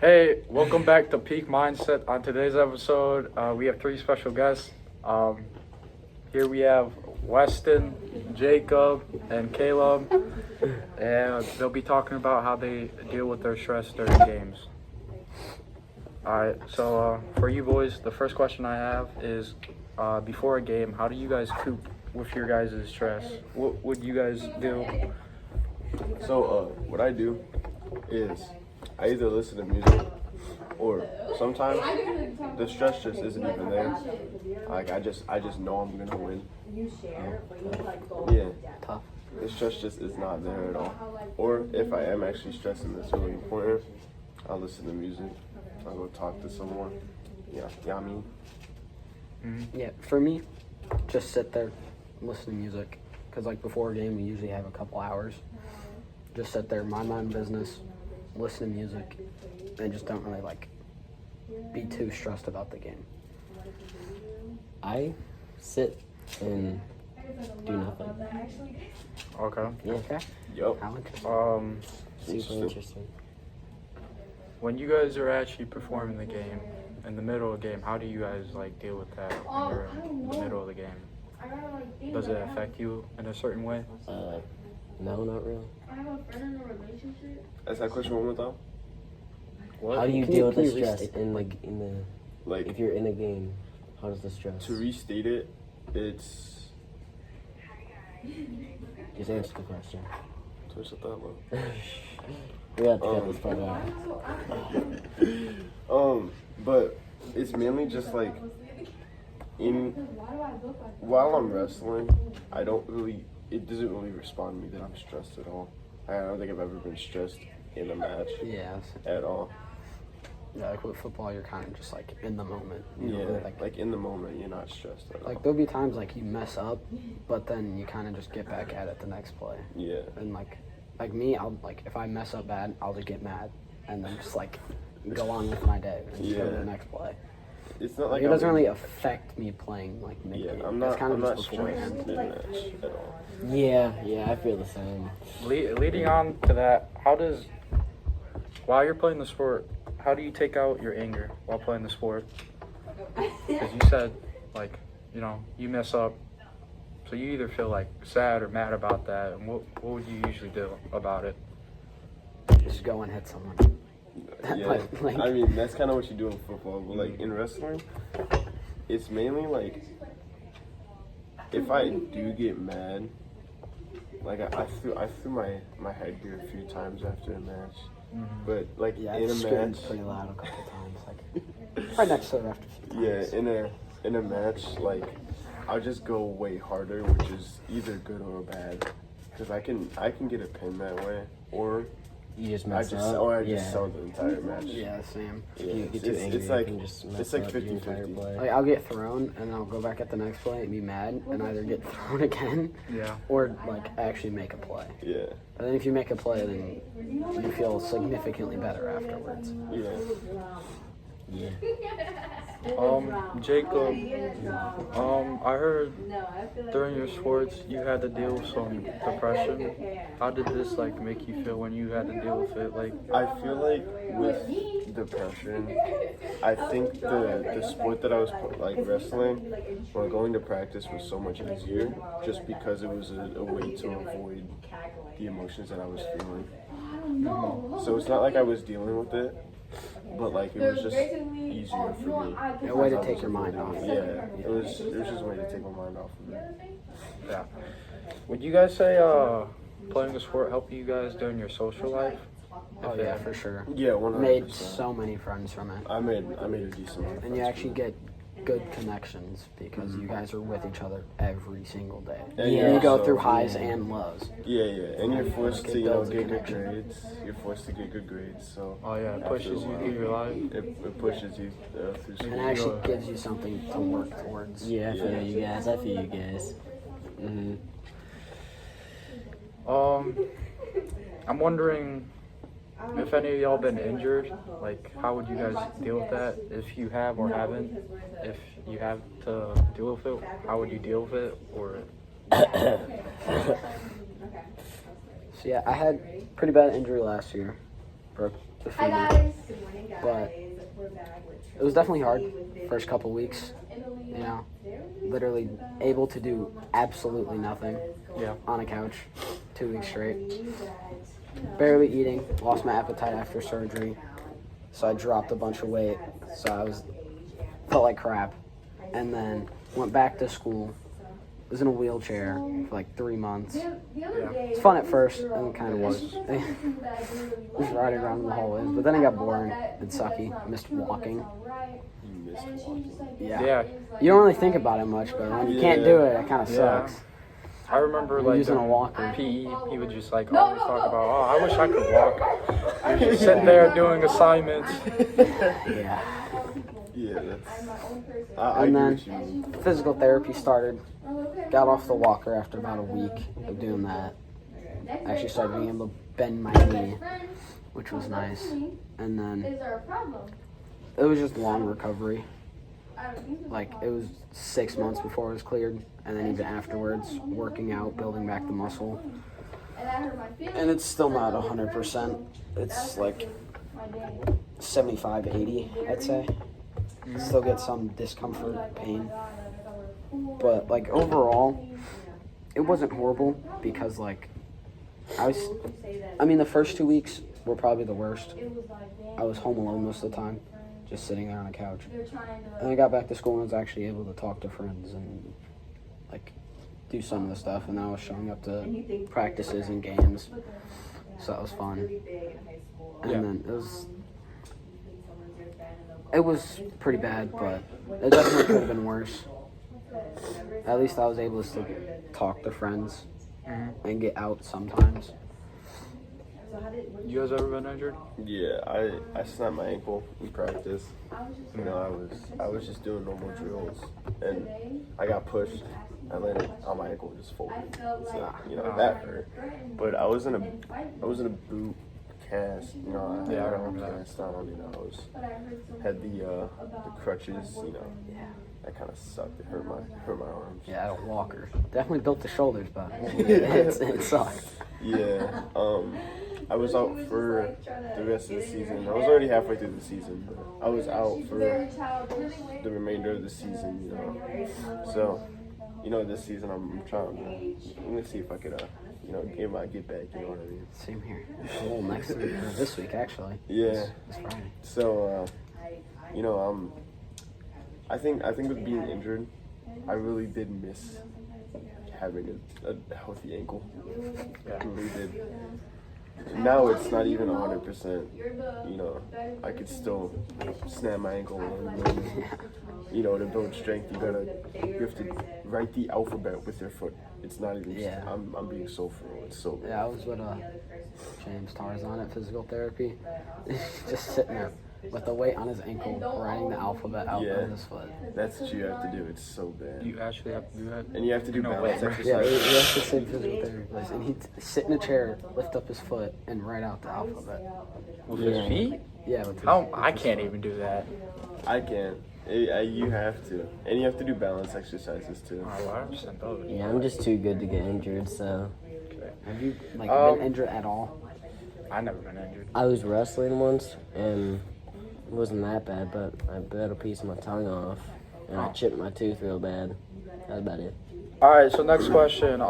Hey, welcome back to Peak Mindset. On today's episode, we have three special guests. Here we have Weston, Jacob, and Caleb, and they'll be talking about how they deal with their stress during games. Alright, so for you boys, the first question I have is, before a game, how do you guys cope with your guys' stress? What would you guys do? So, what I do is I either listen to music or sometimes the stress just isn't even there. Like I just know I'm gonna win. Yeah, Tough. the stress just is not there at all. Or if I am actually stressing that's really important, I'll listen to music. I'll go talk to someone. Yeah, I mean. Yeah, for me, just sit there, listen to music. Because, like, before a game, we usually have a couple hours. Just sit there, mind my own business, listen to music, and just don't really, be too stressed about the game. I sit and do nothing. Okay. Yeah, Okay? Yup. How interesting. super interesting. When you guys are actually performing the game, in the middle of the game, how do you guys deal with that when you're in the middle of the game? Does it affect you in a certain way? No, not really. Ask that question one more time. What? How do you Can deal you- with can the you stress restate in the Like if you're in a game? How does the stress? to restate it, it's Just answer the question. twist it that low. We have to cut this part out. But it's mainly just like while I'm wrestling, it doesn't really respond to me that I'm stressed at all. I don't think I've ever been stressed in a match Yeah. at all. Yeah, like with football, you're kind of just, in the moment. You know, Yeah, like in the moment, you're not stressed at all. there'll be times, you mess up, but then you kind of just get back at it the next play. Yeah, And, like me, I'll, if I mess up bad, I'll just get mad and then just, go on with my day and just go to Yeah. the next play. it's not like It doesn't really affect me playing, Yeah, mid-game. I'm It's not. kind I'm of not just stressed beforehand. in a match at all. Yeah, I feel the same. Leading on to that, while you're playing the sport, how do you take out your anger while playing the sport? Because you said, you mess up, so you either feel sad or mad about that, and what would you usually do about it? Just go and hit someone. Yeah, I mean that's kind of what you do in football, but in wrestling, it's mainly if I do get mad, I threw my headgear a few times after a match, but Yeah, in I've a screamed match, pretty loud a couple times. Right next to the ref a few yeah, times. in a match, I'll just go way harder, which is either good or bad, because I can get a pin that way, or You just I mess just up. or I just sell the entire match. Yeah, same. Yeah, You get too angry, it's you can just mess up your 50-50. entire play. I'll get thrown and I'll go back at the next play and be mad and either get thrown again Yeah. or actually make a play. Yeah, And then if you make a play, then you feel significantly better afterwards. yeah. Yeah. Jacob, I heard during your sports you had to deal with some depression. How did this make you feel when you had to deal with it? I feel like with depression, I think the sport that I was wrestling or going to practice was so much easier just because it was a way to avoid the emotions that I was feeling. So it's not like I was dealing with it, but it was just easier for me. A way to take your mind off. Yeah, it was just a way to take my mind off of it. Yeah. Would you guys say playing the sport helped you guys during your social life? Oh yeah, for sure. Yeah, 100%. Made so many friends from it. I made a decent amount of And you friends actually from get good connections because you guys are with each other every single day. it. And Yeah. you're You go also- through highs and lows. Yeah, and you're forced It to builds a get good connection. grades. You're forced to get good grades, so Oh yeah, it pushes you through your life. it pushes you through school. And actually gives you something to work towards. Yeah, I feel Yeah. you guys. I feel you guys. I'm wondering if any of y'all been injured. How would you guys deal with that? If you have or haven't, if you have to deal with it, how would you deal with it? Or So yeah, I had pretty bad injury last year. Broke the Hi femur. guys. Good morning. but it was definitely hard first couple weeks, literally able to do absolutely nothing on a couch 2 weeks straight. Barely eating, lost my appetite after surgery, so I dropped a bunch of weight, so felt like crap, and then went back to school. Was in a wheelchair for like 3 months. It's fun at first, and it kind of was. Just riding around in the hallways, but then it got boring and sucky. Missed walking. You missed walking. Yeah. You don't really think about it much, but when you can't do it, it kind of sucks. I remember like using a walker. PE, he would just like always talk about, oh, I wish I could walk. He was just sitting there doing assignments. Yeah. Yeah, I And agree then with you. physical therapy started. Got off the walker after about a week of doing that. I actually started being able to bend my knee, which was nice. And then it was just long recovery. Like, it was 6 months before it was cleared, and then even afterwards, working out, building back the muscle. And it's still not 100%. It's like 75, 80, I'd say. Still get some discomfort, pain. But, like, overall, it wasn't horrible because, like, the first 2 weeks were probably the worst. I was home alone most of the time, just sitting there on a couch. And I got back to school and was actually able to talk to friends and, like, do some of the stuff. And then I was showing up to practices and games, so that was fun. And then it was pretty bad, but it definitely could have been worse. At least I was able to still talk to friends and get out sometimes. You guys ever been injured? Yeah, I snapped my ankle in practice. I was just doing normal drills, and I got pushed. I landed on my ankle, just folded. So that hurt. But I was in a boot cast. I remember that. cast on. Had the crutches. That kind of sucked. It hurt my arms. Yeah, I had a walker. Definitely built the shoulders, but it sucked. Yeah. I was out for the rest of the season. I was already halfway through the season, but I was out for the remainder of the season. So, this season I'm gonna see if I could, if I get back. You know what I mean? Same here. Well, next week, this week actually. Yeah. It's Friday. So, I think with being injured, I really did miss having a healthy ankle. I really did. Now it's not even 100%. I could still snap my ankle and to build strength you have to write the alphabet with your foot. It's not even I'm being so full. It's so bad. Yeah, I was with James Tarzan at physical therapy. Just sitting there with the weight on his ankle, writing the alphabet out with his foot. That's what you have to do. It's so bad. You actually have to do that? And you have to do balance exercises. Yeah, you have to sit in physical therapy place. And he'd sit in a chair, lift up his foot, and write out the alphabet. With his feet? Yeah, with his I can't even do that. I can't. You have to. And you have to do balance exercises too. Oh, I understand those. Yeah, I'm just too good to get injured, so. Have you been injured at all? I've never been injured. I was wrestling once, and it wasn't that bad, but I bit a piece of my tongue off, and I chipped my tooth real bad. That's about it. All right, so next question.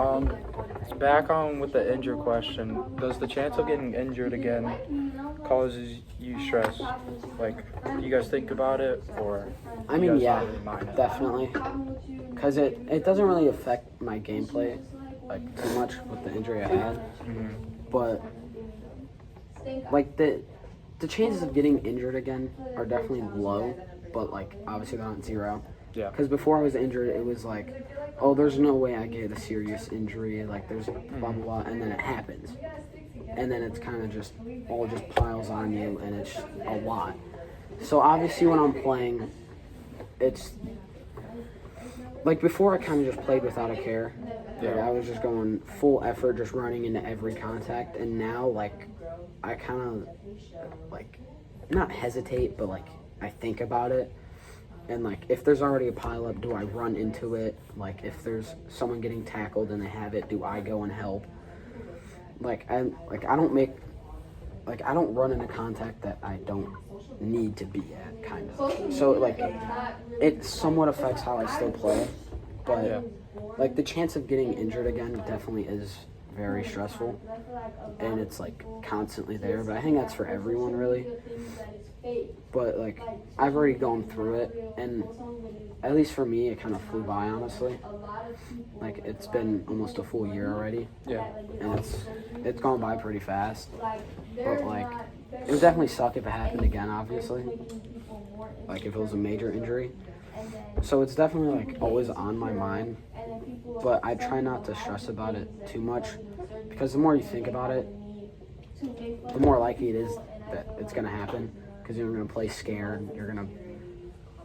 Back on with the injured question. Does the chance of getting injured again causes you stress? Like, do you guys think about it, or? Yeah, definitely. Because it doesn't really affect my gameplay too much with the injury I had, but the chances of getting injured again are definitely low, but obviously they're not zero. Yeah. Because before I was injured, it was oh, there's no way I get a serious injury. There's blah blah blah, and then it happens, and then it's kind of just piles on you, and it's a lot. So obviously when I'm playing, it's before I kind of just played without a care. I was just going full effort, just running into every contact, and now I kind of not hesitate, but I think about it. And if there's already a pileup, do I run into it? If there's someone getting tackled and they have it, do I go and help? I don't make like I don't run into contact that I don't need to be at, kind of. So like it somewhat affects how I still play, but like the chance of getting injured again definitely is very stressful, and it's like constantly there. But I think that's for everyone really. But like I've already gone through it, and at least for me, it kind of flew by, honestly. Like it's been almost a full year already. Yeah. And it's gone by pretty fast. But like it would definitely suck if it happened again, obviously. Like if it was a major injury. So it's definitely like always on my mind. But I try not to stress about it too much, because the more you think about it, the more likely it is that it's gonna happen. Because you're gonna play scared. You're gonna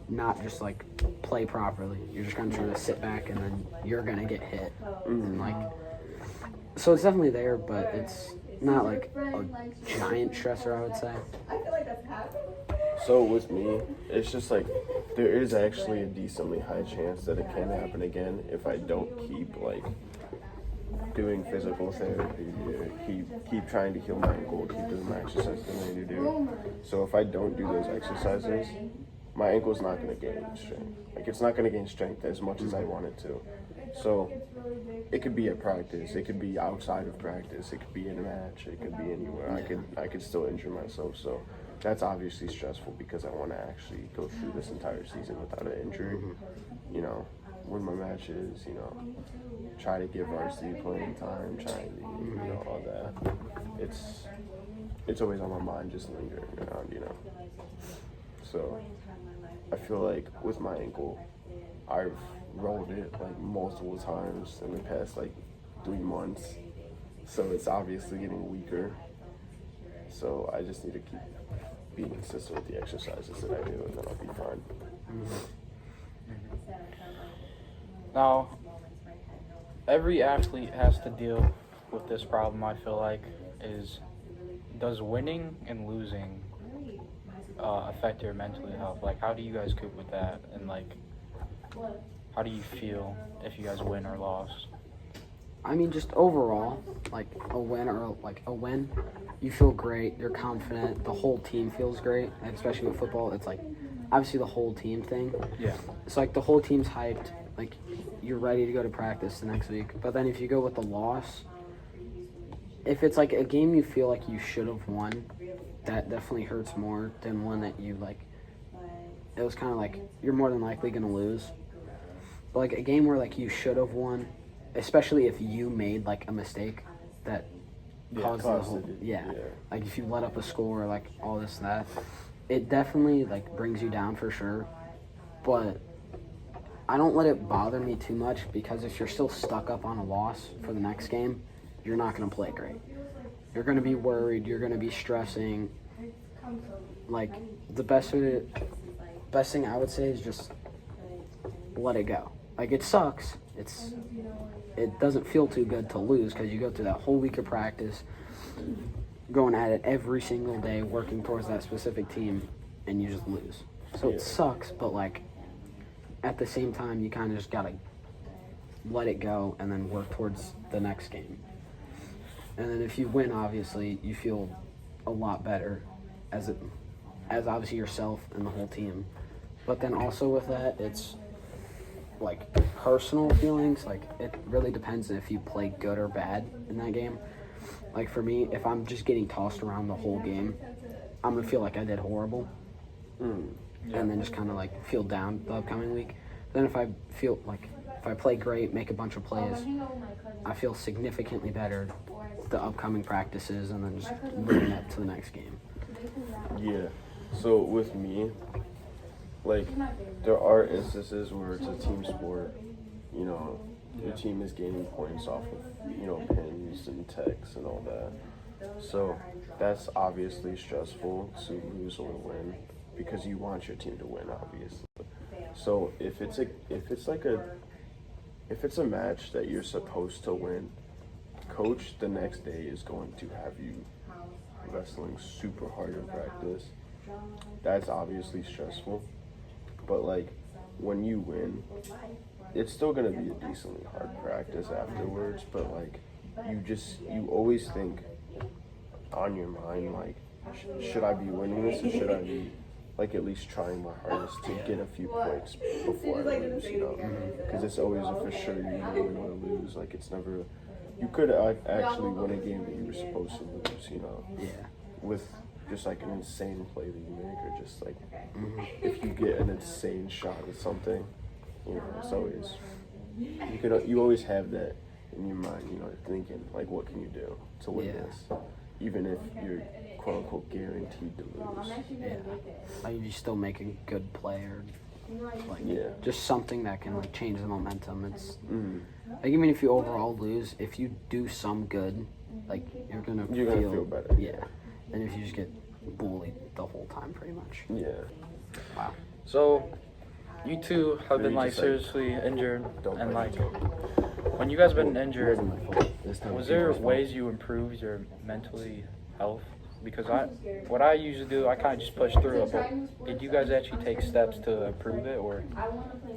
not just like play properly. You're just gonna try to sit back, and then you're gonna get hit. And like, so it's definitely there, but it's not like a giant stressor, I would say. So with me, it's just like there is actually a decently high chance that it can happen again if I don't keep like doing physical therapy, keep trying to heal my ankle, keep doing my exercises that I need to do. So if I don't do those exercises, my ankle's not going to gain strength. Like it's not going to gain strength as much as I want it to. So it could be at practice, it could be outside of practice, it could be in a match, it could be anywhere. I could still injure myself. So that's obviously stressful because I want to actually go through this entire season without an injury. You know, win my matches, you know, try to give varsity playing time, try to, you know, all that. It's always on my mind, just lingering around, you know. So I feel like with my ankle, I've rolled it like multiple times in the past like 3 months. So it's obviously getting weaker. So I just need to keep being consistent with the exercises that I do, and then I'll be fine. Now, every athlete has to deal with this problem, I feel like, is does winning and losing affect your mental health? Like, how do you guys cope with that? And, like, how do you feel if you guys win or lost? I mean, just overall, like a win, you feel great, you're confident, the whole team feels great, and especially with football, it's like, obviously the whole team thing. Yeah. It's like the whole team's hyped, like you're ready to go to practice the next week. But then if you go with the loss, if it's like a game you feel like you should have won, that definitely hurts more than one that you like, it was kind of like, you're more than likely going to lose. But like a game where like you should have won, especially if you made like a mistake that caused the whole, like if you let up a score or like all this and that, it definitely like brings you down for sure. But I don't let it bother me too much, because if you're still stuck up on a loss for the next game, you're not going to play great. You're going to be worried, you're going to be stressing. Like the best thing I would say is just let it go. Like it sucks. It doesn't feel too good to lose, because you go through that whole week of practice, going at it every single day, working towards that specific team, and you just lose. So it sucks, but like at the same time, you kind of just gotta let it go and then work towards the next game. And then if you win, obviously, you feel a lot better as obviously yourself and the whole team. But then also with that, it's like personal feelings. Like it really depends if you play good or bad in that game. Like for me, if I'm just getting tossed around the whole game, I'm gonna feel like I did horrible, and then just kind of like feel down the upcoming week. Then if I play great, make a bunch of plays, I feel significantly better the upcoming practices, and then just leading up to the next game. Yeah. So with me, like, there are instances where it's a team sport, you know, your team is gaining points off of, you know, pins and techs and all that. So that's obviously stressful to lose or win, because you want your team to win, obviously. So if it's a match that you're supposed to win, coach the next day is going to have you wrestling super hard in practice. That's obviously stressful. But like when you win, it's still gonna be a decently hard practice afterwards, but like you always think, on your mind, like, should I be winning this or should I be, like, at least trying my hardest to get a few points before I lose, you know? Because it's always a for sure you know you're going to lose. Like, it's never, you could actually win a game that you were supposed to lose, you know? Yeah. With just like an insane play that you make, or just like if you get an insane shot at something, you know, it's always, you always have that in your mind, you know, thinking like, what can you do to win this, even if you're quote unquote guaranteed to lose. Yeah. Like you still make a good play or like just something that can like change the momentum. It's like even if you overall lose, if you do some good, like you're gonna feel better. Yeah. And if you just get bullied the whole time, pretty much. Yeah. Wow. So, you two have been like seriously injured, and like when you guys been injured, was there ways you improved your mentally health? Because what I usually do, I kind of just push through it. But did you guys actually take steps to improve it, or?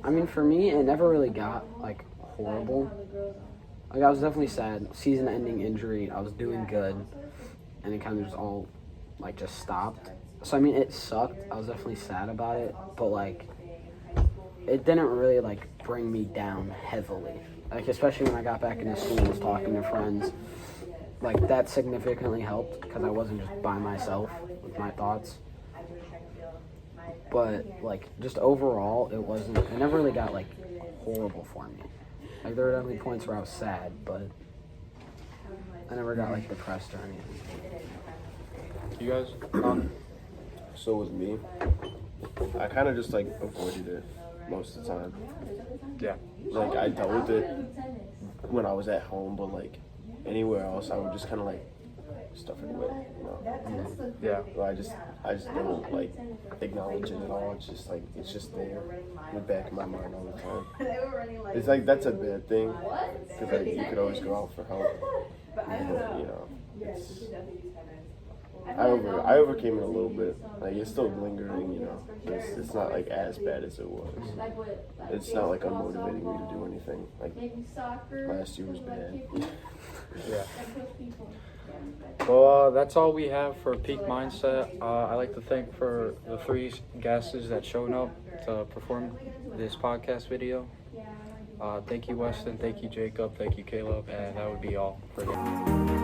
I mean, for me, it never really got like horrible. Like I was definitely sad. Season-ending injury. I was doing good. And it kind of just all, like, just stopped. So, I mean, it sucked. I was definitely sad about it. But, like, it didn't really, like, bring me down heavily. Like, especially when I got back into school and was talking to friends. Like, that significantly helped because I wasn't just by myself with my thoughts. But, like, just overall, it never really got, like, horrible for me. Like, there were definitely points where I was sad, but I never got, like, depressed or anything. You guys? So with me, I kind of just like avoided it most of the time. Yeah. Like I dealt with it when I was at home, but like anywhere else, I would just kind of like stuff it away, you know? Yeah. But I just don't like acknowledge it at all. It's just like, it's just there in the back of my mind all the time. It's like, that's a bad thing, because like, you could always go out for help. But, you know, I overcame it a little bit. Like, it's still lingering, you know. It's not like as bad as it was. It's not like unmotivating me to do anything. Like last year was bad. Yeah. Well, that's all we have for Peak Mindset. I'd like to thank for the 3 guests that showed up to perform this podcast video. Thank you, Weston. Thank you, Jacob. Thank you, Caleb. And that would be all for today.